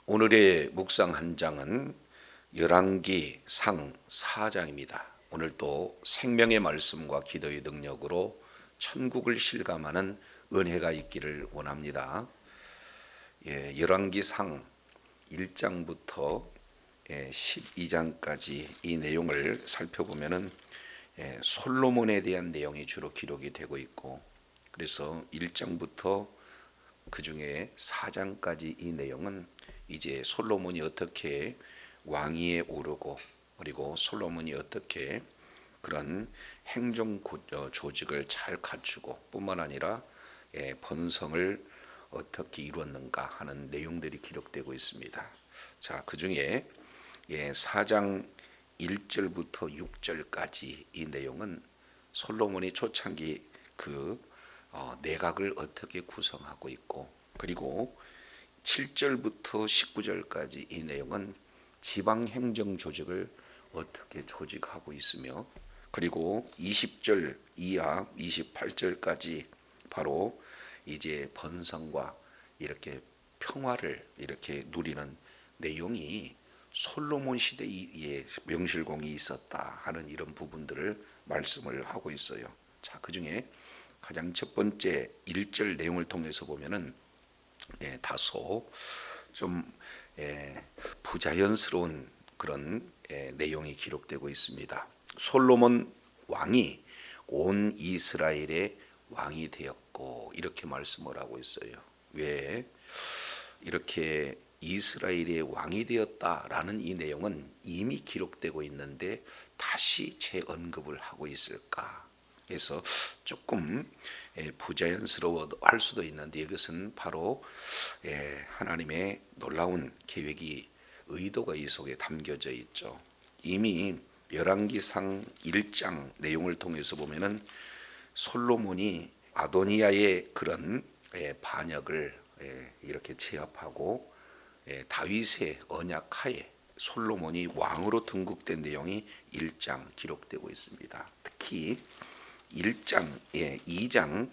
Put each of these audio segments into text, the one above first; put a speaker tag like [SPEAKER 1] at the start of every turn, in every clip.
[SPEAKER 1] 오늘의 묵상 한 장은 열왕기 상 4장입니다. 오늘도 생명의 말씀과 기도의 능력으로 천국을 실감하는 은혜가 있기를 원합니다. 열왕기 상 1장부터 12장까지 이 내용을 살펴보면은 솔로몬에 대한 내용이 주로 기록이 되고 있고, 그래서 1장부터 그 중에 4장까지 이 내용은 이제 솔로몬이 어떻게 왕위에 오르고, 그리고 솔로몬이 어떻게 그런 행정 조직을 잘 갖추고 뿐만 아니라 번성을 어떻게 이루었는가 하는 내용들이 기록되고 있습니다. 자, 그 중에 4장 1절부터 6절까지 이 내용은 솔로몬이 초창기 그 내각을 어떻게 구성하고 있고, 그리고 7절부터 19절까지 이 내용은 지방 행정 조직을 어떻게 조직하고 있으며, 그리고 20절 이하 28절까지 바로 이제 번성과 이렇게 평화를 이렇게 누리는 내용이 솔로몬 시대에 명실공히 있었다 하는 이런 부분들을 말씀을 하고 있어요. 자, 그 중에 가장 첫 번째 1절 내용을 통해서 보면은 다소 좀 부자연스러운 그런 내용이 기록되고 있습니다. 솔로몬 왕이 온 이스라엘의 왕이 되었고, 이렇게 말씀을 하고 있어요. 왜 이렇게 이스라엘의 왕이 되었다라는 이 내용은 이미 기록되고 있는데 다시 재언급을 하고 있을까? 그래서 조금 부자연스러워 할 수도 있는데, 이것은 바로 하나님의 놀라운 계획이, 의도가 이 속에 담겨져 있죠. 이미 열왕기상 1장 내용을 통해서 보면은 솔로몬이 아도니아의 그런 반역을 이렇게 제압하고 다윗의 언약하에 솔로몬이 왕으로 등극된 내용이 1장 기록되고 있습니다. 특히 1장 2장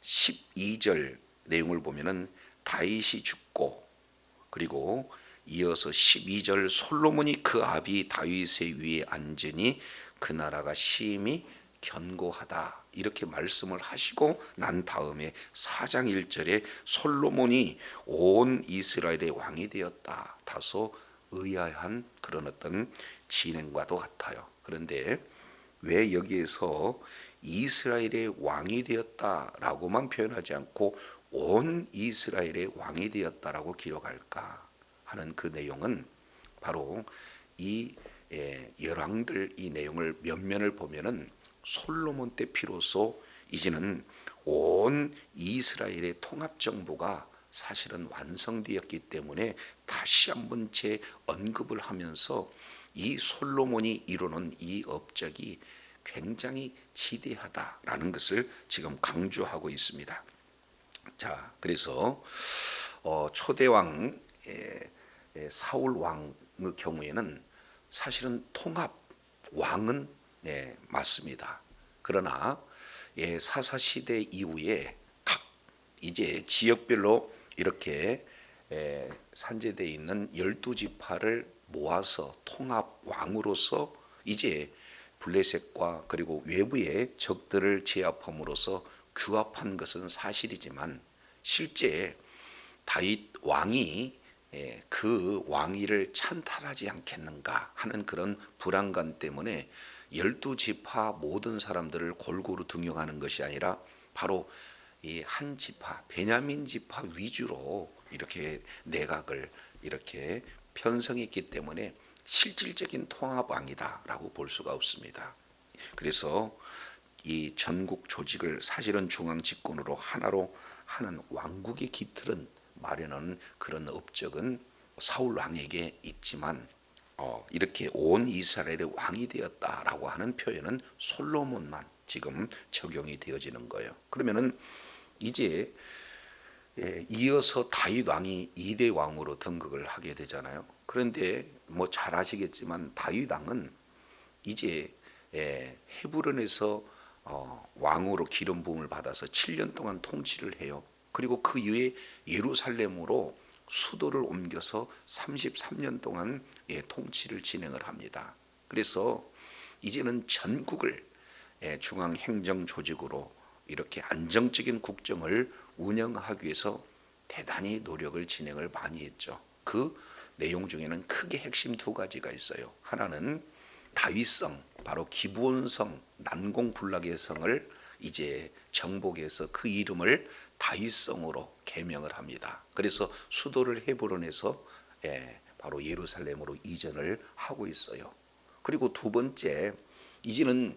[SPEAKER 1] 12절 내용을 보면은 다윗이 죽고, 그리고 이어서 12절 솔로몬이 그 아비 다윗의 위에 앉으니 그 나라가 심히 견고하다, 이렇게 말씀을 하시고 난 다음에 4장 1절에 솔로몬이 온 이스라엘의 왕이 되었다, 다소 의아한 그런 어떤 진행과도 같아요. 그런데 왜 여기에서 이스라엘의 왕이 되었다라고만 표현하지 않고 온 이스라엘의 왕이 되었다라고 기록할까 하는 그 내용은 바로 이 열왕들 이 내용을 면면을 보면은 솔로몬 때 비로소 이제는 온 이스라엘의 통합 정부가 사실은 완성되었기 때문에 다시 한번 재언급을 하면서 이 솔로몬이 이루는 이 업적이 굉장히 지대하다라는 것을 지금 강조하고 있습니다. 자, 그래서 초대왕 사울 왕의 경우에는 사실은 통합 왕은 맞습니다. 그러나 사사 시대 이후에 각 이제 지역별로 이렇게 산재되어 있는 12지파를 모아서 통합 왕으로서 이제 블레셋과 그리고 외부의 적들을 제압함으로써 규합한 것은 사실이지만, 실제 다윗 왕이 그 왕위를 찬탈하지 않겠는가 하는 그런 불안감 때문에 12지파 모든 사람들을 골고루 등용하는 것이 아니라 바로 이 한 지파 베냐민 지파 위주로 이렇게 내각을 이렇게 편성했기 때문에 실질적인 통합왕이다라고 볼 수가 없습니다. 그래서 이 전국 조직을 사실은 중앙 집권으로 하나로 하는 왕국의 기틀은 마련하는 그런 업적은 사울 왕에게 있지만, 이렇게 온 이스라엘의 왕이 되었다라고 하는 표현은 솔로몬만 지금 적용이 되어지는 거예요. 그러면은 이제 이어서 다윗 왕이 2대 왕으로 등극을 하게 되잖아요. 그런데 뭐 잘 아시겠지만 다윗 왕은 이제 헤브론에서 왕으로 기름 부음을 받아서 7년 동안 통치를 해요. 그리고 그 이후에 예루살렘으로 수도를 옮겨서 33년 동안 통치를 진행을 합니다. 그래서 이제는 전국을 중앙행정조직으로 이렇게 안정적인 국정을 운영하기 위해서 대단히 노력을 진행을 많이 했죠. 그 내용 중에는 크게 핵심 두 가지가 있어요. 하나는 다윗성, 바로 기브온성, 난공불락의 성을 이제 정복해서 그 이름을 다윗성으로 개명을 합니다. 그래서 수도를 헤브론에서 바로 예루살렘으로 이전을 하고 있어요. 그리고 두 번째, 이제는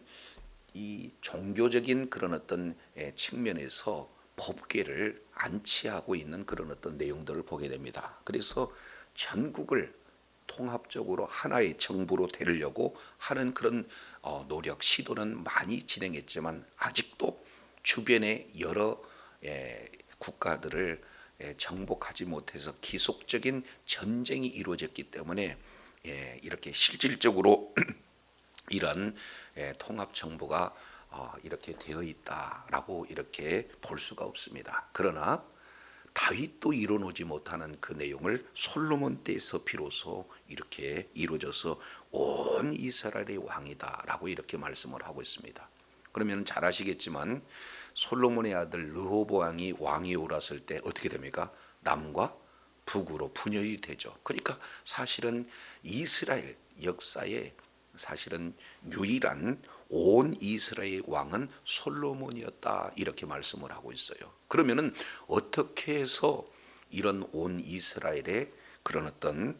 [SPEAKER 1] 이 종교적인 그런 어떤 측면에서 법궤를 안치하고 있는 그런 어떤 내용들을 보게 됩니다. 그래서 전국을 통합적으로 하나의 정부로 되려고 하는 그런 노력, 시도는 많이 진행했지만 아직도 주변의 여러 국가들을 정복하지 못해서 기속적인 전쟁이 이루어졌기 때문에 이렇게 실질적으로 이런 통합 정부가 이렇게 되어 있다라고 이렇게 볼 수가 없습니다. 그러나 다윗도 이뤄놓지 못하는 그 내용을 솔로몬 때에서 비로소 이렇게 이루어져서 온 이스라엘의 왕이다라고 이렇게 말씀을 하고 있습니다. 그러면 잘 아시겠지만 솔로몬의 아들 르호보암이 왕이 올랐을 때 어떻게 됩니까? 남과 북으로 분열이 되죠. 그러니까 사실은 이스라엘 역사에 사실은 유일한 온 이스라엘 왕은 솔로몬이었다 이렇게 말씀을 하고 있어요. 그러면은 어떻게 해서 이런 온 이스라엘의 그런 어떤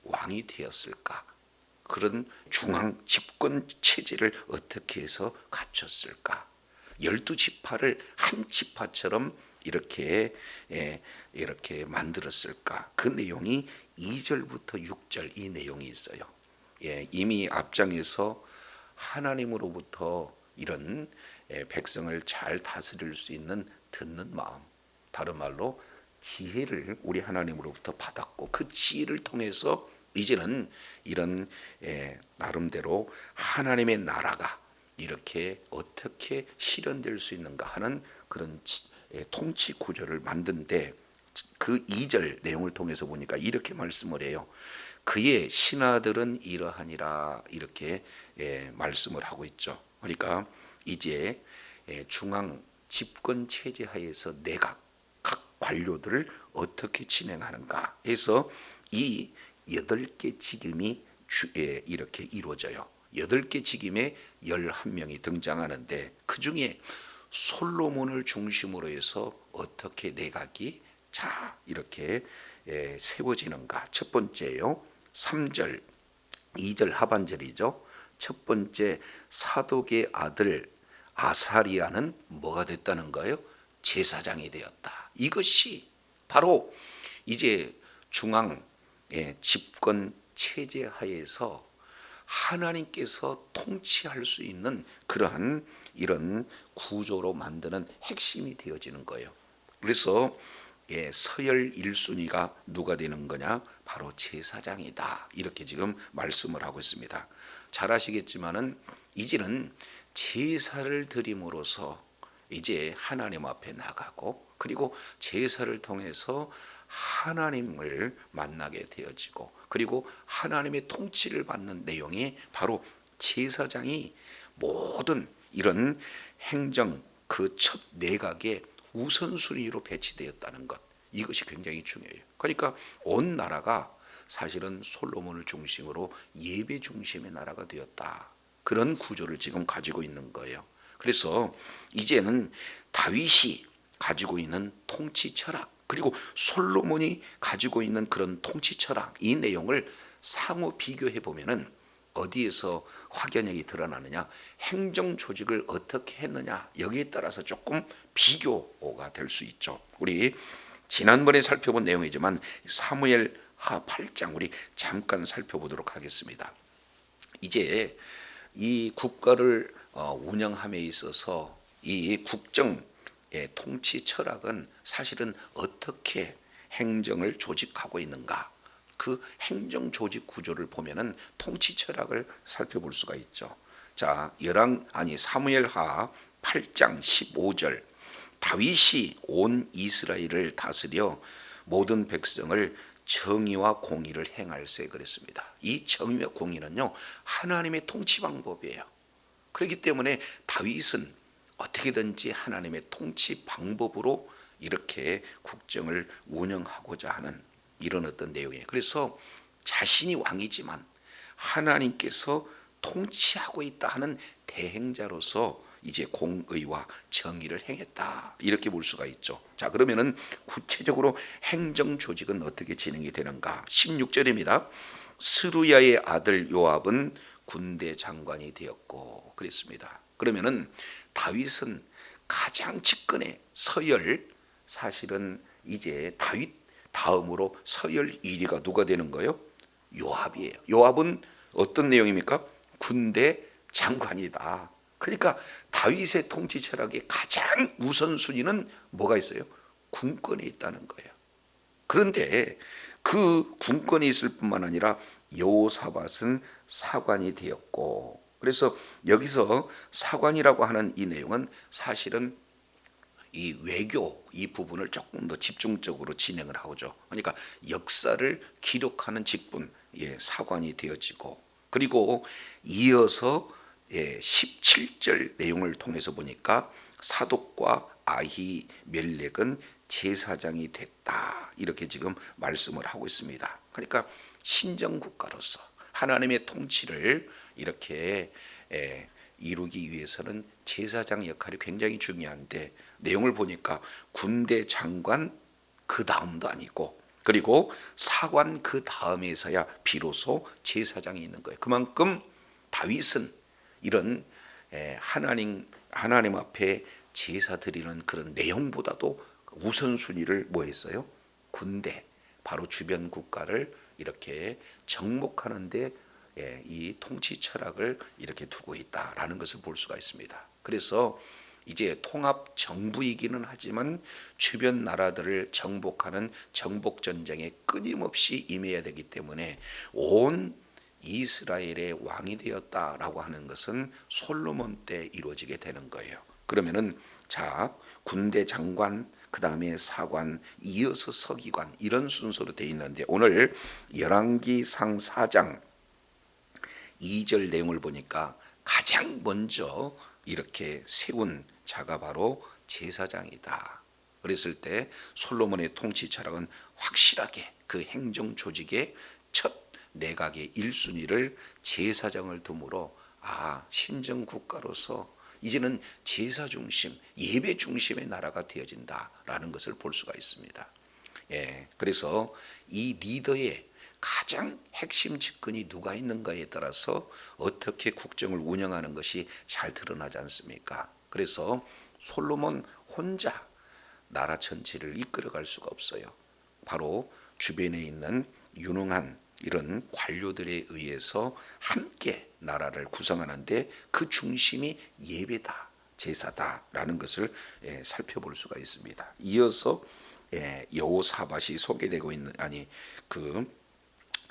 [SPEAKER 1] 왕이 되었을까? 그런 중앙 집권 체제를 어떻게 해서 갖췄을까? 12지파를 한 지파처럼 이렇게 만들었을까? 그 내용이 2절부터 6절 이 내용이 있어요. 이미 앞장에서 하나님으로부터 이런 백성을 잘 다스릴 수 있는 듣는 마음, 다른 말로 지혜를 우리 하나님으로부터 받았고 그 지혜를 통해서 이제는 이런 나름대로 하나님의 나라가 이렇게 어떻게 실현될 수 있는가 하는 그런 통치 구조를 만든데 그 2절 내용을 통해서 보니까 이렇게 말씀을 해요. 그의 신하들은 이러하니라 이렇게 말씀을 하고 있죠. 그러니까 이제 중앙 집권 체제 하에서 내각 각 관료들을 어떻게 진행하는가 해서 이 8개 직임이 이렇게 이루어져요. 8개 직임에 11명이 등장하는데 그 중에 솔로몬을 중심으로 해서 어떻게 내각이 이렇게 세워지는가. 첫 번째요. 3절, 2절 하반절이죠. 첫 번째 사독의 아들 아사리아는 뭐가 됐다는 거예요? 제사장이 되었다. 이것이 바로 이제 중앙 집권 체제 하에서 하나님께서 통치할 수 있는 그러한 이런 구조로 만드는 핵심이 되어지는 거예요. 그래서 서열 1순위가 누가 되는 거냐? 바로 제사장이다. 이렇게 지금 말씀을 하고 있습니다. 잘 아시겠지만은 이제는 제사를 드림으로써 이제 하나님 앞에 나가고 그리고 제사를 통해서 하나님을 만나게 되어지고 그리고 하나님의 통치를 받는 내용이 바로 제사장이 모든 이런 행정 그 첫 내각의 우선순위로 배치되었다는 것, 이것이 굉장히 중요해요. 그러니까 온 나라가 사실은 솔로몬을 중심으로 예배 중심의 나라가 되었다. 그런 구조를 지금 가지고 있는 거예요. 그래서 이제는 다윗이 가지고 있는 통치 철학 그리고 솔로몬이 가지고 있는 그런 통치 철학, 이 내용을 상호 비교해 보면은 어디에서 확연하게 드러나느냐? 행정 조직을 어떻게 했느냐? 여기에 따라서 조금 비교가 될 수 있죠. 우리 지난번에 살펴본 내용이지만 사무엘 하 8장 우리 잠깐 살펴보도록 하겠습니다. 이제 이 국가를 운영함에 있어서 이 국정 통치 철학은 사실은 어떻게 행정을 조직하고 있는가? 그 행정 조직 구조를 보면은 통치 철학을 살펴볼 수가 있죠. 자, 사무엘하 8장 15절. 다윗이 온 이스라엘을 다스려 모든 백성을 정의와 공의를 행할세 그랬습니다. 이 정의와 공의는요, 하나님의 통치 방법이에요. 그렇기 때문에 다윗은 어떻게든지 하나님의 통치 방법으로 이렇게 국정을 운영하고자 하는 이런 어떤 내용이에요. 그래서 자신이 왕이지만 하나님께서 통치하고 있다 하는 대행자로서 이제 공의와 정의를 행했다, 이렇게 볼 수가 있죠. 자, 그러면은 구체적으로 행정 조직은 어떻게 진행이 되는가? 16절입니다. 스루야의 아들 요압은 군대 장관이 되었고 그랬습니다. 그러면은 다윗은 가장 측근의 서열, 사실은 이제 다윗 다음으로 서열 1위가 누가 되는 거예요? 요압이에요. 요압은 어떤 내용입니까? 군대 장관이다. 그러니까 다윗의 통치 철학의 가장 우선순위는 뭐가 있어요? 군권에 있다는 거예요. 그런데 그 군권이 있을 뿐만 아니라 여호사밧은 사관이 되었고, 그래서 여기서 사관이라고 하는 이 내용은 사실은 이 외교 이 부분을 조금 더 집중적으로 진행을 하죠. 그러니까 역사를 기록하는 직분, 사관이 되어지고, 그리고 이어서 17절 내용을 통해서 보니까 사독과 아히멜렉은 제사장이 됐다, 이렇게 지금 말씀을 하고 있습니다. 그러니까 신정국가로서 하나님의 통치를 이렇게 이루기 위해서는 제사장 역할이 굉장히 중요한데, 내용을 보니까 군대 장관 그 다음도 아니고, 그리고 사관 그 다음에서야 비로소 제사장이 있는 거예요. 그만큼 다윗은 이런 하나님 앞에 제사 드리는 그런 내용보다도 우선순위를 뭐 했어요? 군대, 바로 주변 국가를 이렇게 정복하는데 이 통치 철학을 이렇게 두고 있다라는 것을 볼 수가 있습니다. 그래서 이제 통합 정부이기는 하지만 주변 나라들을 정복하는 정복 전쟁에 끊임없이 임해야 되기 때문에 온 이스라엘의 왕이 되었다라고 하는 것은 솔로몬 때 이루어지게 되는 거예요. 그러면은 자, 군대 장관, 그 다음에 사관, 이어서 서기관, 이런 순서로 되어 있는데, 오늘 열왕기상 4장 2절 내용을 보니까 가장 먼저 이렇게 세운 자가 바로 제사장이다. 그랬을 때 솔로몬의 통치 철학은 확실하게 그 행정 조직의 첫 내각의 1순위를 제사장을 두므로 신정 국가로서 이제는 제사 중심, 예배 중심의 나라가 되어진다라는 것을 볼 수가 있습니다. 그래서 이 리더의 가장 핵심 측근이 누가 있는가에 따라서 어떻게 국정을 운영하는 것이 잘 드러나지 않습니까? 그래서 솔로몬 혼자 나라 전체를 이끌어갈 수가 없어요. 바로 주변에 있는 유능한 이런 관료들에 의해서 함께 나라를 구성하는데 그 중심이 예배다, 제사다라는 것을 살펴볼 수가 있습니다. 이어서 여호사밧이 소개되고 있는, 그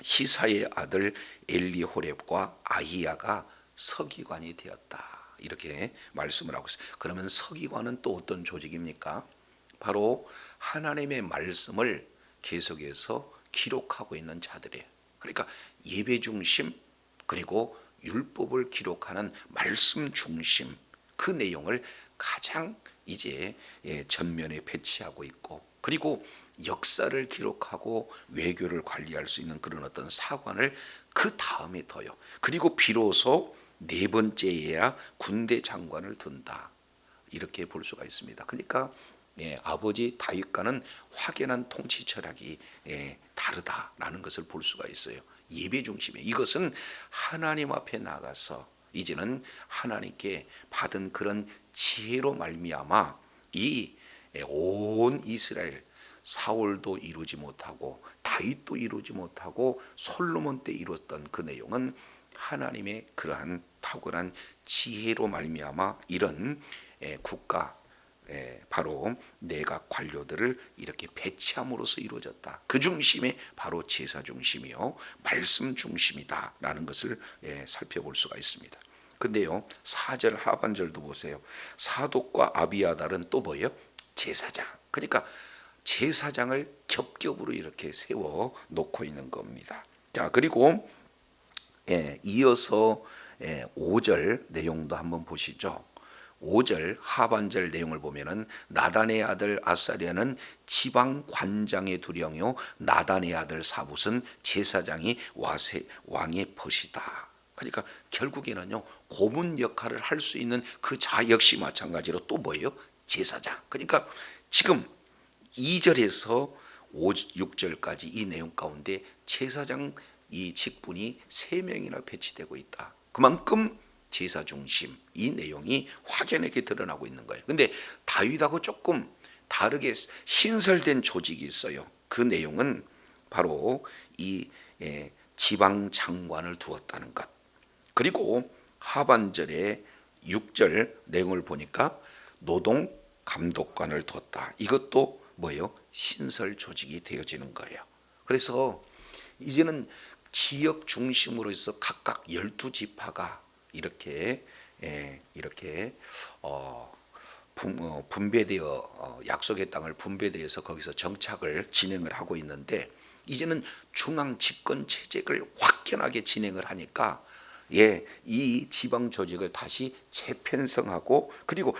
[SPEAKER 1] 시사의 아들 엘리호렙과 아히야가 서기관이 되었다, 이렇게 말씀을 하고 있어요. 그러면 서기관은 또 어떤 조직입니까? 바로 하나님의 말씀을 계속해서 기록하고 있는 자들이에요. 그러니까 예배 중심, 그리고 율법을 기록하는 말씀 중심, 그 내용을 가장 이제 전면에 배치하고 있고, 그리고 역사를 기록하고 외교를 관리할 수 있는 그런 어떤 사관을 그 다음에 둬요. 그리고 비로소 네 번째에야 군대 장관을 둔다, 이렇게 볼 수가 있습니다. 그러니까 아버지 다윗과는 확연한 통치 철학이 다르다라는 것을 볼 수가 있어요. 예배 중심에, 이것은 하나님 앞에 나가서 이제는 하나님께 받은 그런 지혜로 말미암아 이 온 이스라엘, 사울도 이루지 못하고 다윗도 이루지 못하고 솔로몬 때 이뤘던 그 내용은 하나님의 그러한 탁월한 지혜로 말미암아 이런 국가, 바로 내각 관료들을 이렇게 배치함으로써 이루어졌다. 그 중심에 바로 제사 중심이요, 말씀 중심이다라는 것을 살펴볼 수가 있습니다. 근데요, 4절 하반절도 보세요. 사독과 아비아달은 또 뭐예요? 제사장. 그러니까 제사장을 겹겹으로 이렇게 세워 놓고 있는 겁니다. 자, 그리고 이어서 5절 내용도 한번 보시죠. 5절 하반절 내용을 보면은 나단의 아들 아사랴는 지방 관장의 두령이요 나단의 아들 사붓은 제사장이 왕의 벗이다. 그러니까 결국에는요 고문 역할을 할 수 있는 그 자 역시 마찬가지로 또 뭐예요? 제사장. 그러니까 지금 2절에서 6절까지 이 내용 가운데 제사장 이 직분이 3명이나 배치되고 있다. 그만큼 제사 중심 이 내용이 확연하게 드러나고 있는 거예요. 근데 다윗하고 조금 다르게 신설된 조직이 있어요. 그 내용은 바로 이 지방 장관을 두었다는 것. 그리고 하반절에 6절 내용을 보니까 노동 감독관을 뒀다. 이것도 뭐예요? 신설 조직이 되어지는 거예요. 그래서 이제는 지역 중심으로 해서 각각 12지파가 이렇게 분배되어 약속의 땅을 분배되어서 거기서 정착을 진행을 하고 있는데 이제는 중앙 집권 체제를 확연하게 진행을 하니까 이 지방 조직을 다시 재편성하고 그리고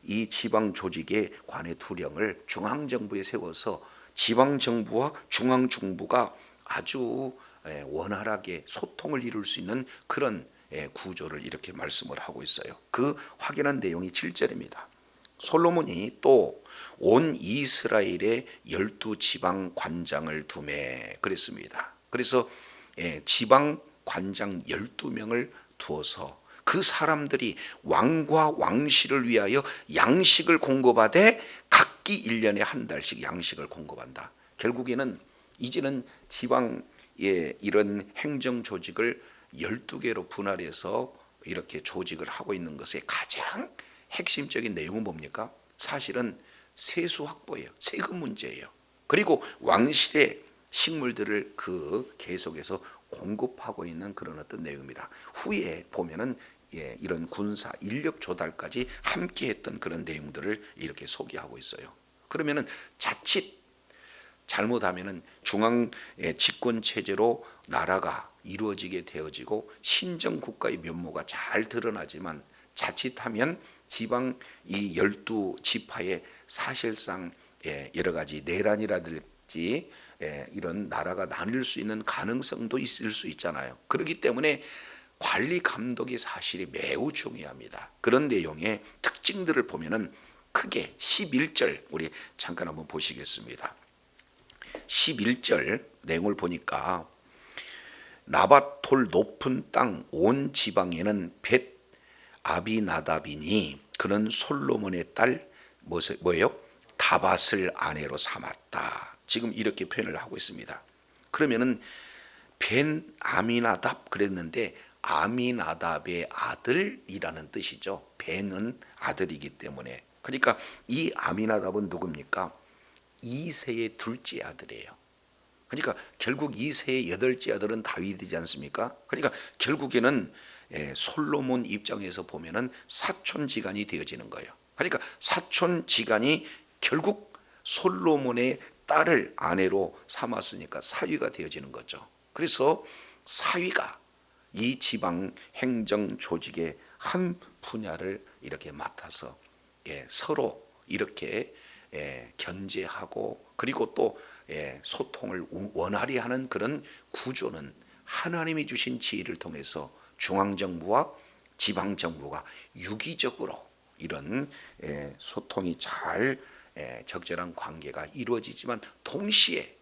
[SPEAKER 1] 이 지방 조직의 관의 두령을 중앙 정부에 세워서 지방 정부와 중앙 정부가 아주 원활하게 소통을 이룰 수 있는 그런 구조를 이렇게 말씀을 하고 있어요. 그 확인한 내용이 7절입니다. 솔로몬이 또 온 이스라엘의 12지방 관장을 두매 그랬습니다. 그래서 지방 관장 12명을 두어서 그 사람들이 왕과 왕실을 위하여 양식을 공급하되 각기 1년에 한 달씩 양식을 공급한다. 결국에는 이제는 지방의 이런 행정 조직을 12개로 분할해서 이렇게 조직을 하고 있는 것의 가장 핵심적인 내용은 뭡니까? 사실은 세수 확보예요. 세금 문제예요. 그리고 왕실의 식물들을 계속해서 공급하고 있는 그런 어떤 내용입니다. 후에 보면은 이런 군사 인력 조달까지 함께했던 그런 내용들을 이렇게 소개하고 있어요. 그러면은 자칫 잘못하면은 중앙 집권 체제로 나라가 이루어지게 되어지고 신정 국가의 면모가 잘 드러나지만 자칫하면 지방 이 12지파의 사실상 여러 가지 내란이라든지 이런 나라가 나뉠 수 있는 가능성도 있을 수 있잖아요. 그렇기 때문에 관리 감독이 사실이 매우 중요합니다. 그런 내용의 특징들을 보면은 크게 11절 우리 잠깐 한번 보시겠습니다. 11절 내용을 보니까 나밧돌 높은 땅 온 지방에는 벳 아비나답이니 그는 솔로몬의 딸 뭐예요? 다밧을 아내로 삼았다. 지금 이렇게 표현을 하고 있습니다. 그러면은 벤 아미나답 그랬는데 아미나답의 아들이라는 뜻이죠. 벤은 아들이기 때문에. 그러니까 이 아미나답은 누굽니까? 이새의 둘째 아들이에요. 그러니까 결국 이새의 여덟째 아들은 다윗이지 않습니까? 그러니까 결국에는 솔로몬 입장에서 보면은 사촌지간이 되어지는 거예요. 그러니까 사촌지간이 결국 솔로몬의 딸을 아내로 삼았으니까 사위가 되어지는 거죠. 그래서 사위가 이 지방 행정 조직의 한 분야를 이렇게 맡아서 서로 이렇게 견제하고 그리고 또 소통을 원활히 하는 그런 구조는 하나님이 주신 지혜를 통해서 중앙정부와 지방정부가 유기적으로 이런 소통이 잘 적절한 관계가 이루어지지만 동시에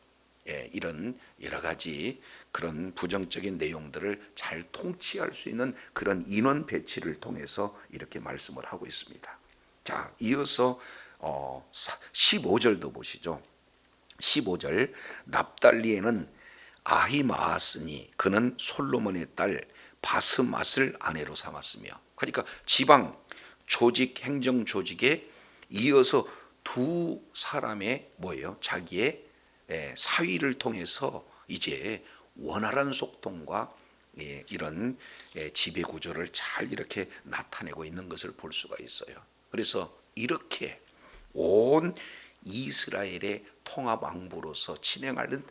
[SPEAKER 1] 이런 여러 가지 그런 부정적인 내용들을 잘 통치할 수 있는 그런 인원 배치를 통해서 이렇게 말씀을 하고 있습니다. 자, 이어서 15절도 보시죠. 15절 납달리에는 아히마아스니 그는 솔로몬의 딸 바스맛을 아내로 삼았으며 그러니까 지방 조직 행정 조직에 이어서 두 사람의 뭐예요? 자기의 사위를 통해서 이제 원활한 소통과 이런 지배 구조를 잘 이렇게 나타내고 있는 것을 볼 수가 있어요. 그래서 이렇게 온 이스라엘의 통합 왕부로서 진행하는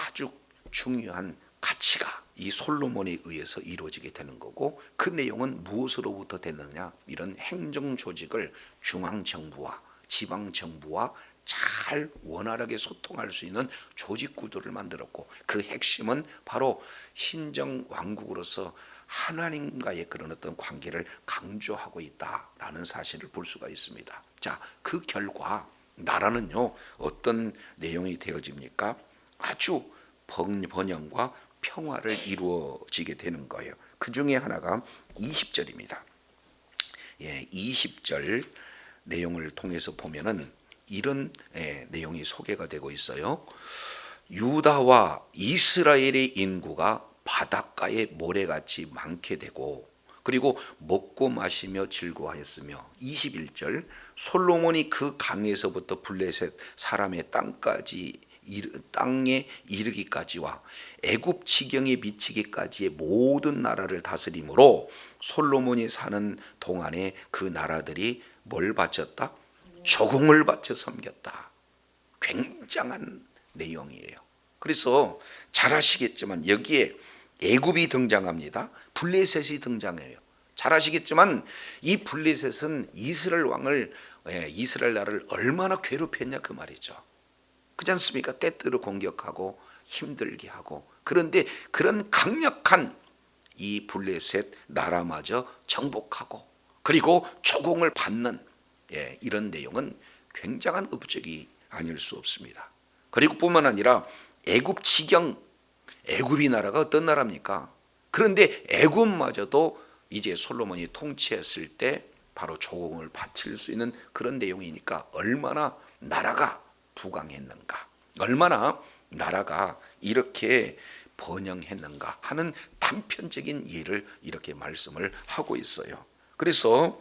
[SPEAKER 1] 아주 중요한 가치가 이 솔로몬에 의해서 이루어지게 되는 거고, 그 내용은 무엇으로부터 됐느냐, 이런 행정 조직을 중앙정부와 지방정부와 잘 원활하게 소통할 수 있는 조직 구도를 만들었고, 그 핵심은 바로 신정 왕국으로서 하나님과의 그런 어떤 관계를 강조하고 있다라는 사실을 볼 수가 있습니다. 자, 그 결과 나라는요 어떤 내용이 되어집니까? 아주 번영과 평화를 이루어지게 되는 거예요. 그 중에 하나가 20절입니다. 20절 내용을 통해서 보면은 이런 내용이 소개가 되고 있어요. 유다와 이스라엘의 인구가 바닷가에 모래같이 많게 되고, 그리고 먹고 마시며 즐거워했으며, 21절 솔로몬이 그 강에서부터 블레셋 사람의 땅에 이르기까지와 애굽 지경에 미치기까지의 모든 나라를 다스림으로 솔로몬이 사는 동안에 그 나라들이 뭘 바쳤다? 조공을 바쳐 섬겼다. 굉장한 내용이에요. 그래서 잘 아시겠지만 여기에 애굽이 등장합니다. 블레셋이 등장해요. 잘 아시겠지만 이 블레셋은 이스라엘 왕을, 이스라엘 나라를 얼마나 괴롭혔냐 그 말이죠. 그렇지 않습니까? 때때로 공격하고 힘들게 하고. 그런데 그런 강력한 이 블레셋 나라마저 정복하고, 그리고 조공을 받는 이런 내용은 굉장한 업적이 아닐 수 없습니다. 그리고 뿐만 아니라 애굽 지경, 애굽이 나라가 어떤 나라입니까? 그런데 애굽마저도 이제 솔로몬이 통치했을 때 바로 조공을 바칠 수 있는 그런 내용이니까 얼마나 나라가 부강했는가, 얼마나 나라가 이렇게 번영했는가 하는 단편적인 예를 이렇게 말씀을 하고 있어요. 그래서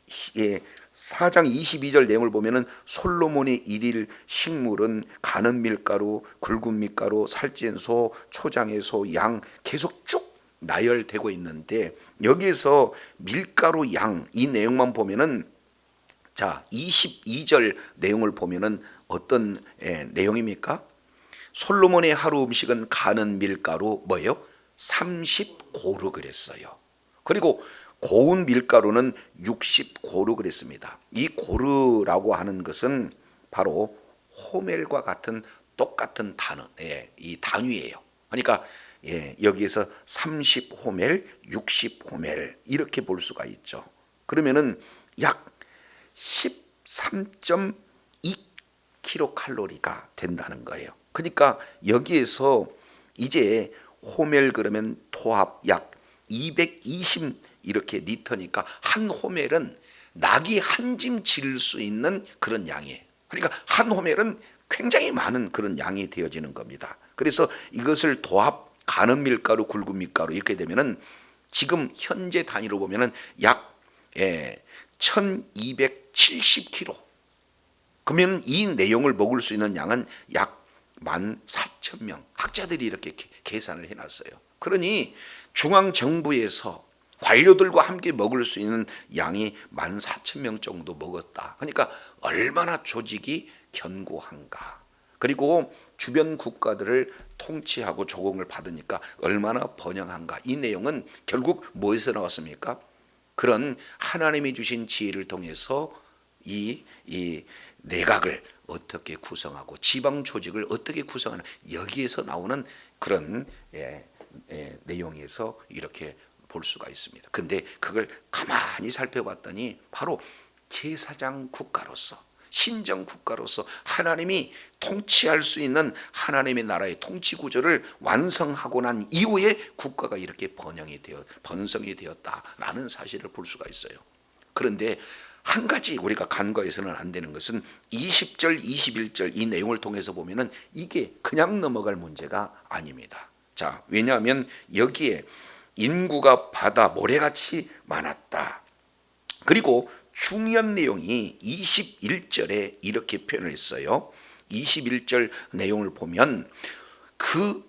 [SPEAKER 1] 4장 22절 내용을 보면은 솔로몬의 일일 식물은 가는 밀가루, 굵은 밀가루, 살찐 소, 초장의 소, 양 계속 쭉 나열되고 있는데, 여기에서 밀가루, 양 이 내용만 보면은, 자 22절 내용을 보면은 어떤 내용입니까? 솔로몬의 하루 음식은 가는 밀가루 뭐예요? 30고루 그랬어요. 그리고 고운 밀가루는 60고루 그랬습니다. 이 고루라고 하는 것은 바로 호멜과 같은 똑같은 단어, 이 단위예요. 그러니까 여기에서 30호멜, 60호멜 이렇게 볼 수가 있죠. 그러면은 약 13.2kcal가 된다는 거예요. 그러니까 여기에서 이제 호멜 그러면 토합 약 220 이렇게 리터니까 한 호멜은 낙이 한 짐 질 수 있는 그런 양이에요. 그러니까 한 호멜은 굉장히 많은 그런 양이 되어지는 겁니다. 그래서 이것을 도합 가는 밀가루, 굵은 밀가루 이렇게 되면은 지금 현재 단위로 보면은 약 1270kg. 그러면 이 내용을 먹을 수 있는 양은 약 14,000명. 학자들이 이렇게 계산을 해놨어요. 그러니 중앙정부에서 관료들과 함께 먹을 수 있는 양이 14,000명 정도 먹었다. 그러니까 얼마나 조직이 견고한가. 그리고 주변 국가들을 통치하고 조공을 받으니까 얼마나 번영한가. 이 내용은 결국 뭐에서 나왔습니까? 그런 하나님이 주신 지혜를 통해서 이 내각을 어떻게 구성하고 지방 조직을 어떻게 구성하는, 여기에서 나오는 그런 내용에서 이렇게 볼 수가 있습니다. 근데 그걸 가만히 살펴봤더니 바로 제사장 국가로서, 신정 국가로서 하나님이 통치할 수 있는 하나님의 나라의 통치 구조를 완성하고 난 이후에 국가가 이렇게 번성이 되었다라는 사실을 볼 수가 있어요. 그런데 한 가지 우리가 간과해서는 안 되는 것은 20절, 21절 이 내용을 통해서 보면은 이게 그냥 넘어갈 문제가 아닙니다. 자, 왜냐하면 여기에 인구가 바다 모래같이 많았다. 그리고 중요한 내용이 21절에 이렇게 표현을 했어요. 21절 내용을 보면 그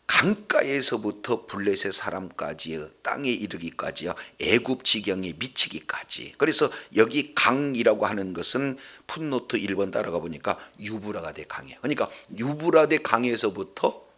[SPEAKER 1] 강가에서부터 블레셋 사람까지 땅에 이르기까지요, 애굽 지경에 미치기까지. 그래서 여기 강이라고 하는 것은 풋노트 1번 따라가 보니까 유브라데 강이에요. 그러니까 유브라데 강에서부터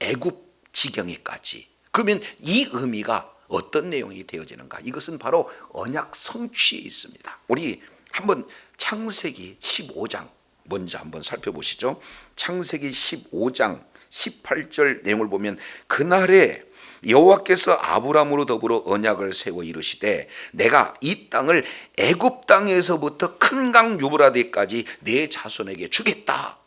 [SPEAKER 1] 애굽 지경에까지. 그러면 이 의미가 어떤 내용이 되어지는가? 이것은 바로 언약 성취에 있습니다. 우리 한번 창세기 15장 먼저 한번 살펴보시죠. 창세기 15장 18절 내용을 보면, 그날에 여호와께서 아브라함으로 더불어 언약을 세워 이르시되 내가 이 땅을 애굽 땅에서부터 큰 강 유브라데까지 내 자손에게 주겠다.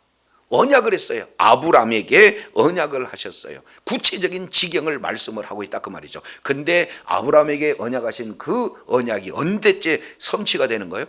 [SPEAKER 1] 언약을 했어요. 아브라함에게 언약을 하셨어요. 구체적인 지경을 말씀을 하고 있다 그 말이죠. 근데 아브라함에게 언약하신 그 언약이 언제째 성취가 되는 거예요?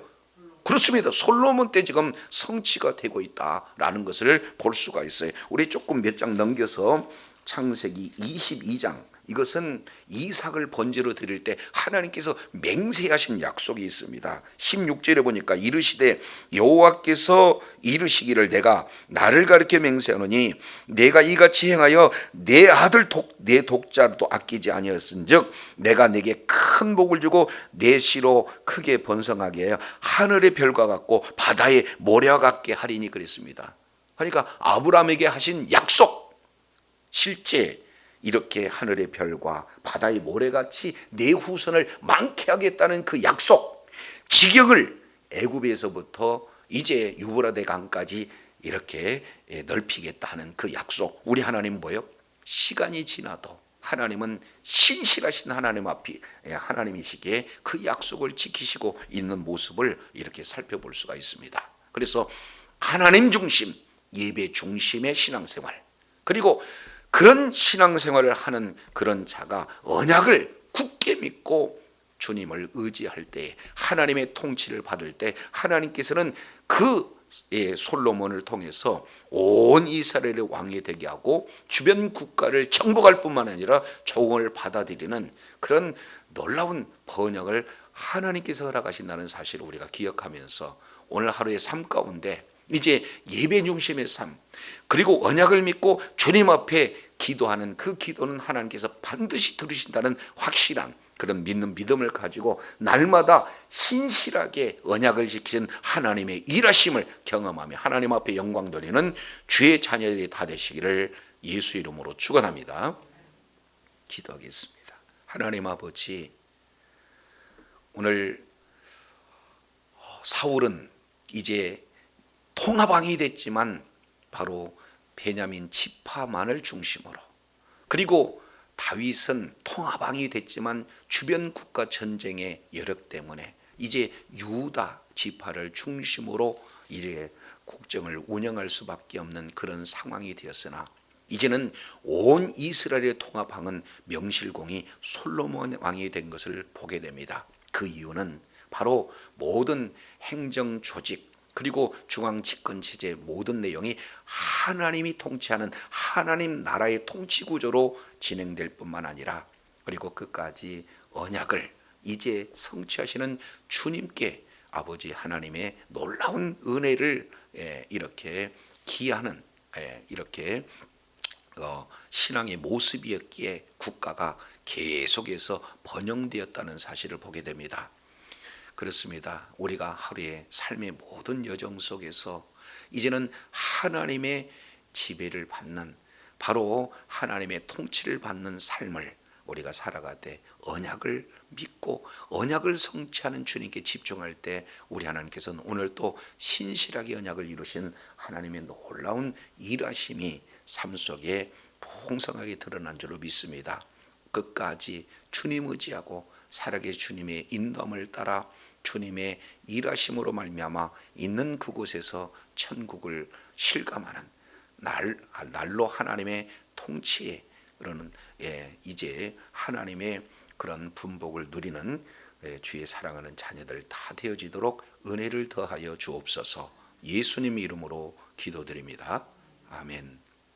[SPEAKER 1] 그렇습니다. 솔로몬 때 지금 성취가 되고 있다라는 것을 볼 수가 있어요. 우리 조금 몇 장 넘겨서 창세기 22장, 이것은 이삭을 번제로 드릴 때 하나님께서 맹세하신 약속이 있습니다. 16절에 보니까 이르시되 여호와께서 이르시기를 내가 나를 가리켜 맹세하노니 내가 이같이 행하여 내 아들 내 독자도 아끼지 아니하였은즉 내가 내게 큰 복을 주고 내 씨로 크게 번성하게 하여 하늘의 별과 같고 바다의 모래와 같게 하리니 그랬습니다. 그러니까 아브라함에게 하신 약속, 실제 이렇게 하늘의 별과 바다의 모래같이 내 후손을 많게 하겠다는 그 약속, 지경을 애굽에서부터 이제 유브라데 강까지 이렇게 넓히겠다는 그 약속. 우리 하나님은 뭐예요? 시간이 지나도 하나님은 신실하신 하나님 앞에 하나님이시기에 그 약속을 지키시고 있는 모습을 이렇게 살펴볼 수가 있습니다. 그래서 하나님 중심, 예배 중심의 신앙생활, 그리고 그런 신앙생활을 하는 그런 자가 언약을 굳게 믿고 주님을 의지할 때, 하나님의 통치를 받을 때 하나님께서는 그 솔로몬을 통해서 온 이스라엘의 왕이 되게 하고 주변 국가를 정복할 뿐만 아니라 종을 받아들이는 그런 놀라운 번영을 하나님께서 허락하신다는 사실을 우리가 기억하면서 오늘 하루의 삶 가운데 이제 예배 중심의 삶, 그리고 언약을 믿고 주님 앞에 기도하는 그 기도는 하나님께서 반드시 들으신다는 확실한 그런 믿는 믿음을 가지고 날마다 신실하게 언약을 지키는 하나님의 일하심을 경험하며 하나님 앞에 영광 돌리는 주의 자녀들이 다 되시기를 예수 이름으로 축원합니다. 기도하겠습니다. 하나님 아버지, 오늘 사울은 이제 통합왕이 됐지만 바로 베냐민 지파만을 중심으로, 그리고 다윗은 통합왕이 됐지만 주변 국가 전쟁의 여력 때문에 이제 유다 지파를 중심으로 이제 국정을 운영할 수밖에 없는 그런 상황이 되었으나, 이제는 온 이스라엘의 통합왕은 명실공히 솔로몬 왕이 된 것을 보게 됩니다. 그 이유는 바로 모든 행정 조직, 그리고 중앙 집권 체제의 모든 내용이 하나님이 통치하는 하나님 나라의 통치 구조로 진행될 뿐만 아니라, 그리고 끝까지 언약을 이제 성취하시는 주님께 아버지 하나님의 놀라운 은혜를 이렇게 기하는 이렇게 신앙의 모습이었기에 국가가 계속해서 번영되었다는 사실을 보게 됩니다. 그렇습니다. 우리가 하루의 삶의 모든 여정 속에서 이제는 하나님의 지배를 받는, 바로 하나님의 통치를 받는 삶을 우리가 살아가되 언약을 믿고 언약을 성취하는 주님께 집중할 때 우리 하나님께서는 오늘 또 신실하게 언약을 이루신 하나님의 놀라운 일하심이 삶 속에 풍성하게 드러난 줄로 믿습니다. 끝까지 주님 의지하고 살아계신 주님의 인도함을 따라 주님의 일하심으로 말미암아 있는 그곳에서 천국을 실감하는 날로 하나님의 통치에 그러는 이제 하나님의 그런 분복을 누리는 주의 사랑하는 자녀들 다 되어지도록 은혜를 더하여 주옵소서. 예수님 이름으로 기도드립니다. 아멘.